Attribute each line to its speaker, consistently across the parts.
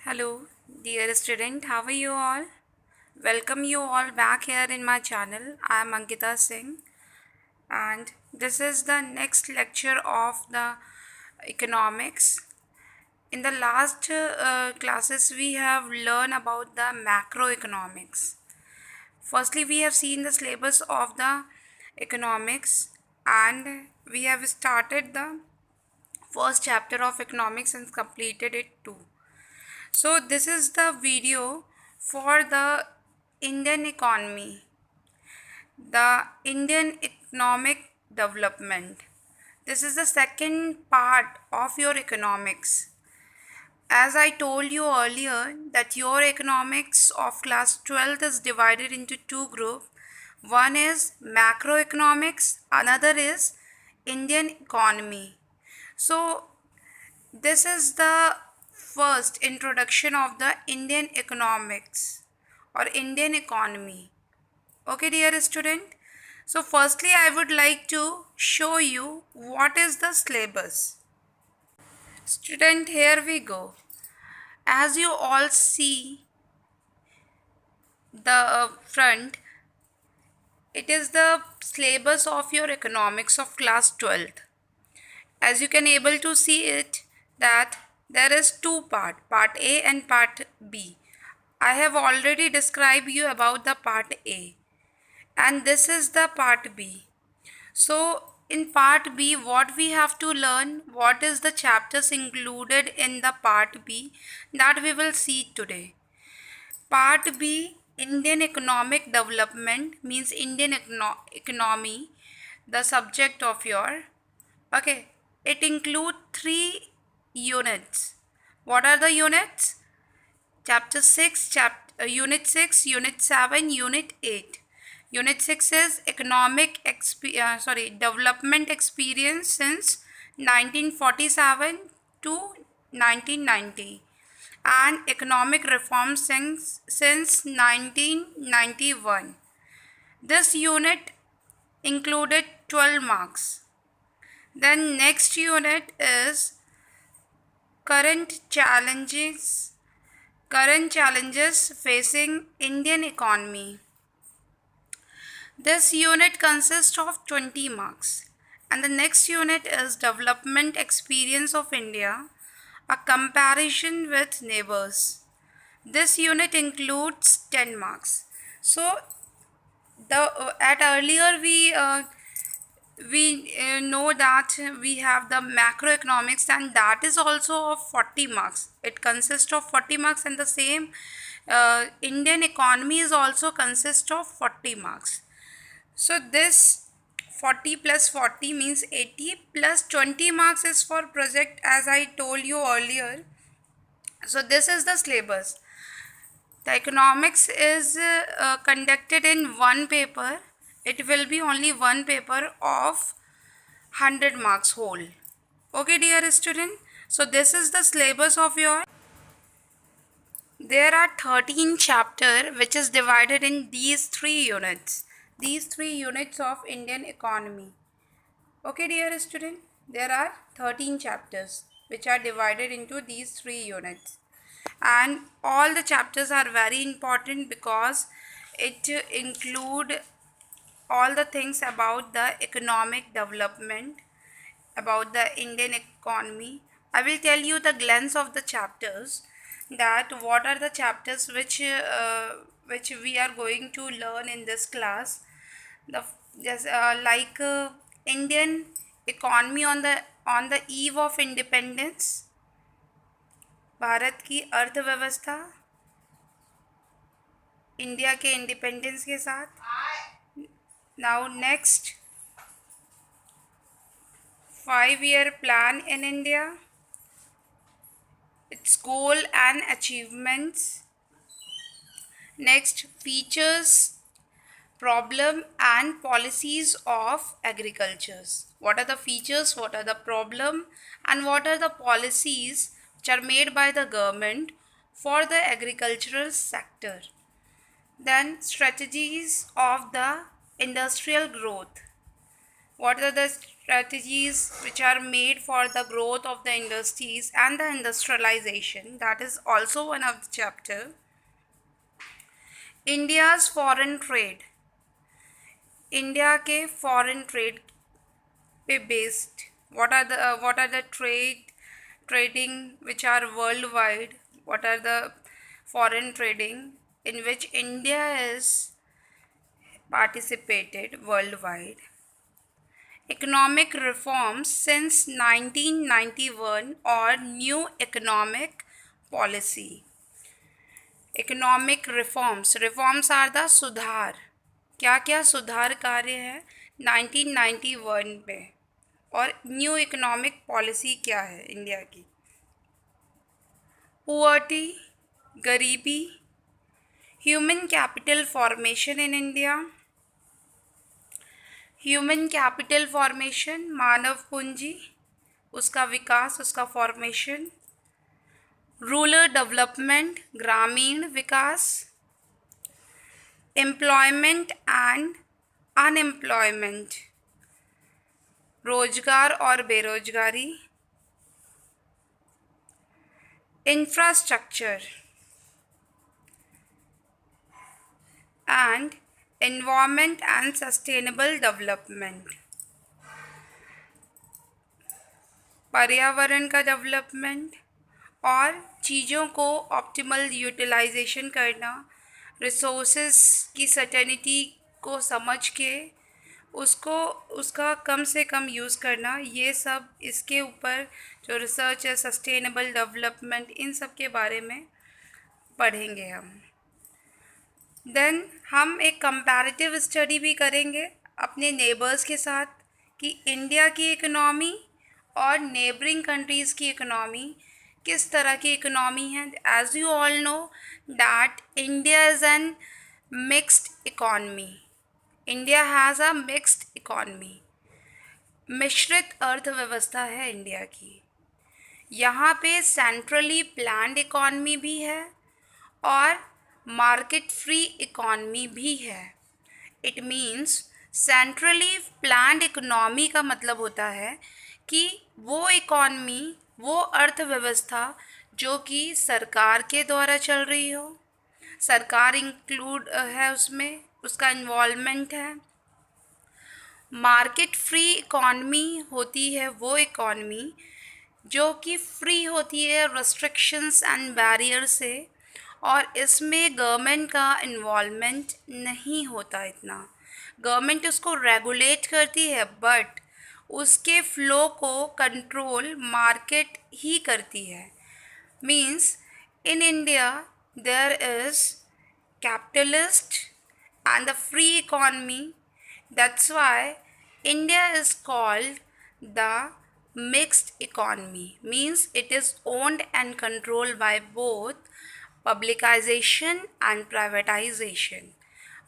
Speaker 1: Hello, dear student. How are you all? Welcome you all back here in my channel. I am Ankita Singh, and this is the next lecture of the economics. In the last classes, we have learned about the macroeconomics. Firstly, we have seen the syllabus of the economics, and we have started the first chapter of economics and completed it too. So this is the video for the Indian economy, the Indian economic development. This is the second part of your economics. As I told you earlier that your economics of class 12th is divided into two groups. One is macroeconomics, another is Indian economy. So this is the first introduction of the Indian economics or Indian economy. Okay, dear student. So, firstly, I would like to show you what is the syllabus. Student, here we go. As you all see the front, it is the syllabus of your economics of class 12th. As you can able to see it that there is two part A and part B. I have already described you about the part A, and this is the part B. So in part B, what we have to learn, what is the chapters included in the part B, that we will see today. Part B, Indian economic development, means Indian economy, the subject of your. Okay, it includes three units. What are the units? Chapter 6, Unit 6, Unit 7, Unit 8. Unit 6 is development experience since 1947 to 1990 and economic reform since 1991. This unit included 12 marks. Then next unit is current challenges facing Indian economy. This unit consists of 20 marks. And the next unit is development experience of India, a comparison with neighbors. This unit includes 10 marks. So the at earlier we know that we have the macroeconomics, and that is also of 40 marks. It consists of 40 marks, and the same Indian economy is also consists of 40 marks. So this 40 plus 40 means 80, plus 20 marks is for project, as I told you earlier. So this is the syllabus. The economics is conducted in one paper. It will be only one paper of 100 marks whole. Okay, dear student. So this is the syllabus of your. There are 13 chapter which is divided in these three units. These three units of Indian economy. Okay, dear student. There are 13 chapters which are divided into these three units. And all the chapters are very important because it include all the things about the economic development, about the Indian economy. I will tell you the glance of the chapters, that what are the chapters which we are going to learn in this class. The just like Indian economy on the eve of independence, Bharat की अर्थव्यवस्था India के independence के साथ. Now next 5-year plan in India, its goal and achievements. Next, features, problem and policies of agriculture. What are the features, what are the problem, and what are the policies which are made by the government for the agricultural sector. Then strategies of the industrial growth. What are the strategies which are made for the growth of the industries and the industrialization. That is also one of the chapter. India's foreign trade. India के foreign trade पे based what are the trading which are worldwide, what are the foreign trading in which India is participated worldwide. Economic reforms since 1991 or new economic policy. Economic reforms are the सुधार, क्या क्या सुधार कार्य है 1991 में, और new economic policy क्या है इंडिया की. पुअर्टी, गरीबी. Human capital formation in India. Human capital formation, मानव पूंजी, उसका विकास, उसका फॉर्मेशन. रूरल डेवलपमेंट, ग्रामीण विकास. एम्प्लॉयमेंट एंड अनएम्प्लॉयमेंट, रोजगार और बेरोजगारी. Infrastructure and environment and sustainable development, पर्यावरण का डेवलपमेंट और चीज़ों को ऑप्टिमल यूटिलाइजेशन करना, रिसोर्सेस की सर्टेनिटी को समझ के उसका कम से कम यूज़ करना. ये सब इसके ऊपर जो रिसर्च है, सस्टेनेबल डेवलपमेंट, इन सब के बारे में पढ़ेंगे हम. देन हम एक कंपैरेटिव स्टडी भी करेंगे अपने नेबर्स के साथ कि इंडिया की इकोनॉमी और नेबरिंग कंट्रीज़ की इकोनॉमी किस तरह की इकोनॉमी है. As you all know that India is an mixed economy. India has a mixed economy. मिश्रित अर्थव्यवस्था है इंडिया की. यहाँ पे सेंट्रली प्लान्ड इकॉनमी भी है और मार्केट फ्री इकॉनमी भी है. It means centrally planned economy का मतलब होता है कि वो इकॉनमी, वो अर्थव्यवस्था जो कि सरकार के द्वारा चल रही हो, सरकार इंक्लूड है उसमें, उसका इन्वॉल्वमेंट है. मार्केट फ्री इकॉनमी होती है वो इकॉनमी जो कि फ्री होती है रेस्ट्रिक्शंस एंड बैरियर से, और इसमें गवर्नमेंट का इन्वॉल्वमेंट नहीं होता इतना. गवर्नमेंट उसको रेगुलेट करती है बट उसके फ्लो को कंट्रोल मार्केट ही करती है. Means in India there is capitalist and the free economy. That's why India is called the mixed economy. Means it is owned and controlled by both publicization and privatization.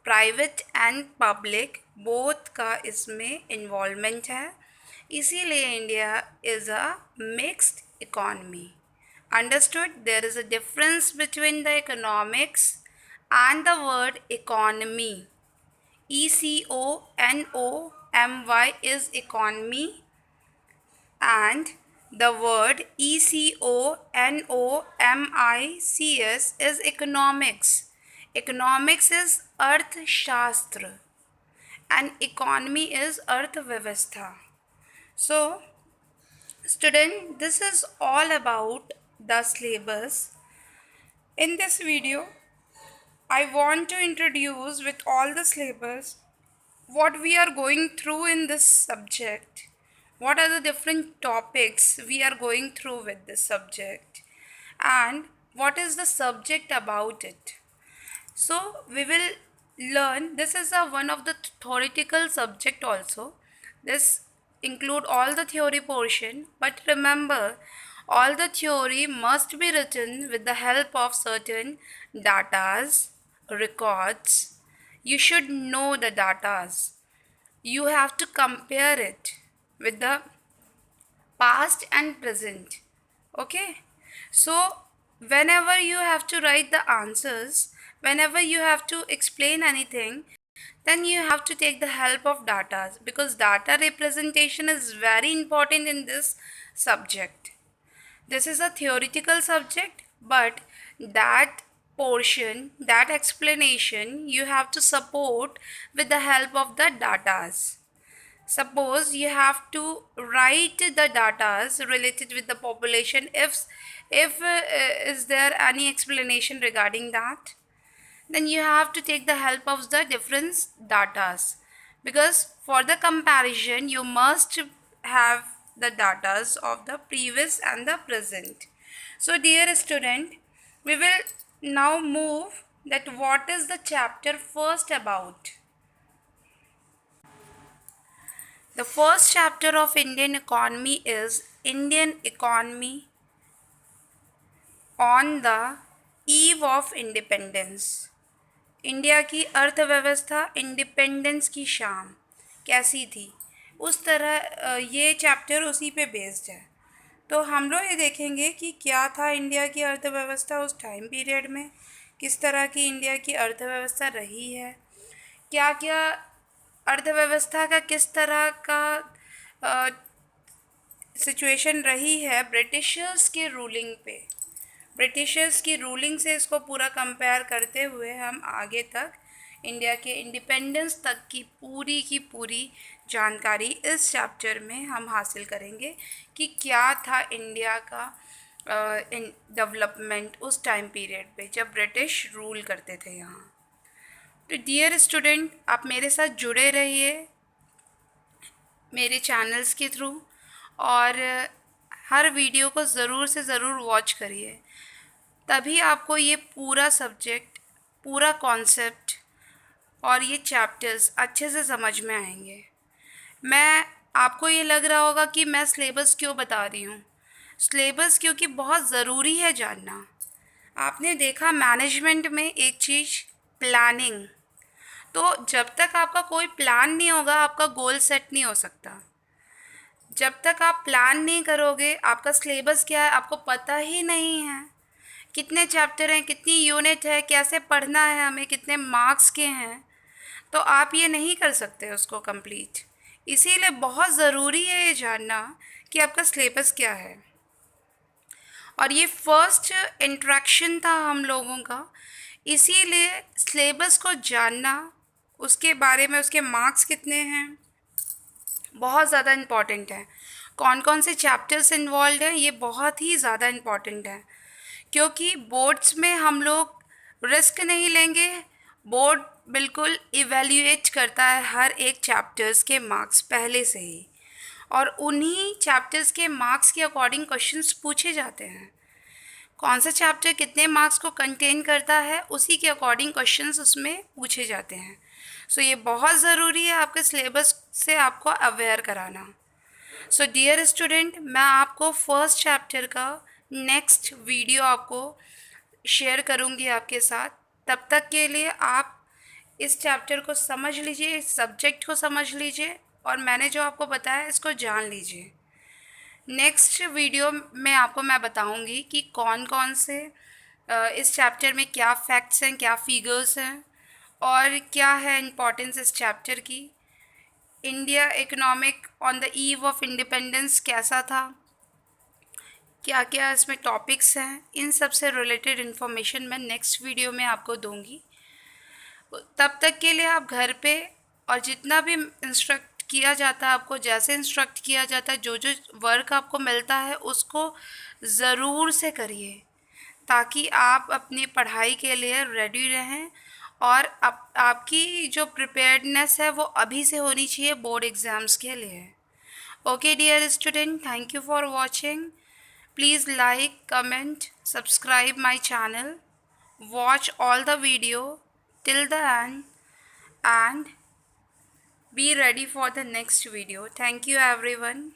Speaker 1: Private and public both का इसमें involvement है, इसीलिए India is a mixed economy. Understood? There is a difference between the economics and the word economy. ECONOMY is economy and the word ECONOMICS is economics. Economics is अर्थशास्त्र and economy is अर्थव्यवस्था. So student, this is all about the syllabus. In this video I want to introduce with all the syllabus what we are going through in this subject, what are the different topics we are going through with this subject, and what is the subject about it. So we will learn, this is one of the theoretical subject also. This include all the theory portion, but remember all the theory must be written with the help of certain datas, records. You should know the datas. You have to compare it with the past and present. Okay, so whenever you have to write the answers, whenever you have to explain anything, then you have to take the help of data, because data representation is very important in this subject. This is a theoretical subject, but that portion, that explanation, you have to support with the help of the datas. Suppose you have to write the datas related with the population. If is there any explanation regarding that, then you have to take the help of the different datas, because for the comparison you must have the datas of the previous and the present. So dear student, we will now move that what is the chapter first about. The first chapter of Indian economy is Indian economy on the eve of independence. India की अर्थव्यवस्था independence की शाम कैसी थी, उस तरह ये chapter उसी पे बेस्ड है। तो हम लोग ये देखेंगे कि क्या था इंडिया की अर्थव्यवस्था उस टाइम पीरियड में, किस तरह की इंडिया की अर्थव्यवस्था रही है, क्या क्या अर्थव्यवस्था का किस तरह का सिचुएशन रही है ब्रिटिशर्स के रूलिंग पे। ब्रिटिशर्स की रूलिंग से इसको पूरा कंपेयर करते हुए हम आगे तक इंडिया के इंडिपेंडेंस तक की पूरी जानकारी इस चैप्टर में हम हासिल करेंगे कि क्या था इंडिया का डेवलपमेंट उस टाइम पीरियड पे जब ब्रिटिश रूल करते थे यहाँ। तो डियर स्टूडेंट, आप मेरे साथ जुड़े रहिए मेरे चैनल्स के थ्रू, और हर वीडियो को ज़रूर से ज़रूर वॉच करिए, तभी आपको ये पूरा सब्जेक्ट, पूरा कॉन्सेप्ट और ये चैप्टर्स अच्छे से समझ में आएंगे। मैं आपको ये लग रहा होगा कि मैं सिलेबस क्यों बता रही हूँ। सिलेबस क्योंकि बहुत ज़रूरी है जानना। आपने देखा मैनेजमेंट में एक चीज़ प्लानिंग, तो जब तक आपका कोई प्लान नहीं होगा आपका गोल सेट नहीं हो सकता। जब तक आप प्लान नहीं करोगे, आपका सिलेबस क्या है आपको पता ही नहीं है, कितने चैप्टर हैं, कितनी यूनिट है, कैसे पढ़ना है हमें, कितने मार्क्स के हैं, तो आप ये नहीं कर सकते उसको कंप्लीट। इसीलिए बहुत ज़रूरी है ये जानना कि आपका सिलेबस क्या है। और ये फर्स्ट इंट्रैक्शन था हम लोगों का, इसीलिए सिलेबस को जानना, उसके बारे में उसके मार्क्स कितने हैं, बहुत ज़्यादा इम्पॉर्टेंट है। कौन कौन से चैप्टर्स इन्वॉल्व हैं ये बहुत ही ज़्यादा इम्पॉर्टेंट है, क्योंकि बोर्ड्स में हम लोग रिस्क नहीं लेंगे। बोर्ड बिल्कुल इवैल्यूएट करता है हर एक चैप्टर्स के मार्क्स पहले से ही, और उन्हीं चैप्टर्स के मार्क्स के अकॉर्डिंग क्वेश्चंस पूछे जाते हैं। कौन सा चैप्टर कितने मार्क्स को कंटेन करता है उसी के अकॉर्डिंग क्वेश्चंस उसमें पूछे जाते हैं। सो ये बहुत ज़रूरी है आपके सिलेबस से आपको अवेयर कराना। सो डियर स्टूडेंट, मैं आपको फर्स्ट चैप्टर का नेक्स्ट वीडियो आपको शेयर करूंगी आपके साथ। तब तक के लिए आप इस चैप्टर को समझ लीजिए, इस सब्जेक्ट को समझ लीजिए, और मैंने जो आपको बताया इसको जान लीजिए। नेक्स्ट वीडियो में आपको मैं बताऊंगी कि कौन कौन से इस चैप्टर में क्या फैक्ट्स हैं, क्या फिगर्स हैं, और क्या है इम्पोर्टेंस इस चैप्टर की। India economic on the eve of independence कैसा था, क्या क्या इसमें टॉपिक्स हैं, इन सब से रिलेटेड इन्फॉर्मेशन मैं नेक्स्ट वीडियो में आपको दूंगी। तब तक के लिए आप घर पे, और जितना भी इंस्ट्रक्ट किया जाता है आपको, जैसे इंस्ट्रक्ट किया जाता है, जो जो वर्क आपको मिलता है उसको ज़रूर से करिए, ताकि आप अपनी पढ़ाई के लिए रेडी रहें, और आपकी जो प्रिपेयर्डनेस है वो अभी से होनी चाहिए बोर्ड एग्ज़ाम्स के लिए। Okay dear student, thank you for watching. Please like, comment, subscribe my channel, watch all the video till the end, and be ready for the next video. Thank you everyone.